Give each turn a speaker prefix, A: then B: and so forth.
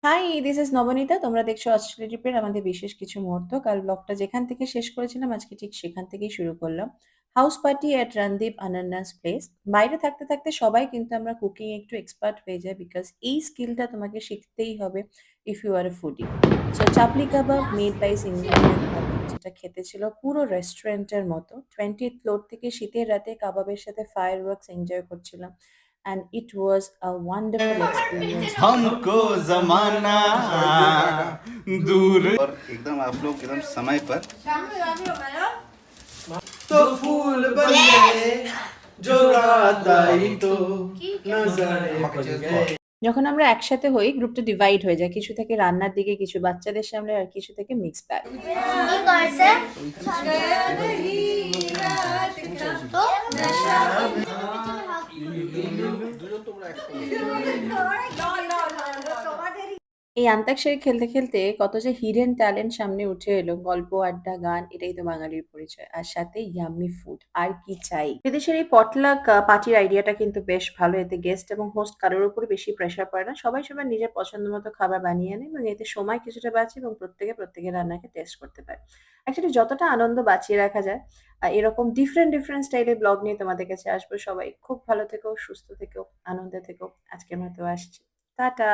A: High, this is Nabanita. তোমরা দেখছো Australia ট্রিপের আমাদের বিশেষ কিছু মুহূর্ত। কাল ব্লগটা যেখান থেকে শেষ করেছিলাম আজকে ঠিক সেখান থেকেই শুরু করলাম। হাউস পার্টি অ্যাট রণদীপ আনান্নাস প্লেস। বাইরে থাকতে থাকতে সবাই কিন্তু আমরা কুকিং এ একটু এক্সপার্ট হয়ে যাই বিকজ এই স্কিলটা তোমাকে শিখতেই হবে if you are a foodie. So chapli kabab made by Singaporean bhabhi, যেটা খেতে ছিল পুরো রেস্টুরেন্টের মতো। 20th ফ্লোর থেকে শীতের রাতে কাবাবের সাথে ফায়ার ওয়ার্কস এনজয় করছিলাম। And it was a wonderful experience for me.
B: हमको जमाना दूर और एकदम आप लोग एकदम समय पर तो फूल बन गए जो रात आई तो नजारे बन गए।
A: যখন আমরা একসাথে হই গ্রুপটা ডিভাইড হয়ে যায়। কিছু থেকে রান্নার দিকে, কিছু বাচ্চাদের সামলে, আর কিছু থেকে মিক্স ব্যাগ।
C: কি করছে? তো
A: এই অন্তাক্ষরী খেলতে খেলতে কত যে হিডেন ট্যালেন্ট সামনে উঠে এলো। গল্প, আড্ডা, গান, এটাই তো বাঙালির পরিচয়। আর সাথে ইয়াম্মি ফুড, আর কি চাই। বিদেশের এই পটলাক পার্টির আইডিয়াটা কিন্তু বেশ ভালো। এতে গেস্ট এবং হোস্ট কারোর উপর বেশি প্রেশার পড়ে না। সবাই সবার নিজের পছন্দ মতো খাবার বানিয়ে আনে এবং এতে সময় কিছুটা বাঁচে এবং প্রত্যেকে প্রত্যেকের রান্নাকে টেস্ট করতে পারে। অ্যাকচুয়ালি যতটা আনন্দ বাঁচিয়ে রাখা যায়, এরকম ডিফারেন্ট ডিফারেন্ট স্টাইলের ব্লগ নিয়ে তোমাদের কাছে আসবো। সবাই খুব ভালো থেকো, সুস্থ থেকো, আনন্দে থেকো। আজকের মতো আসছি। টাটা।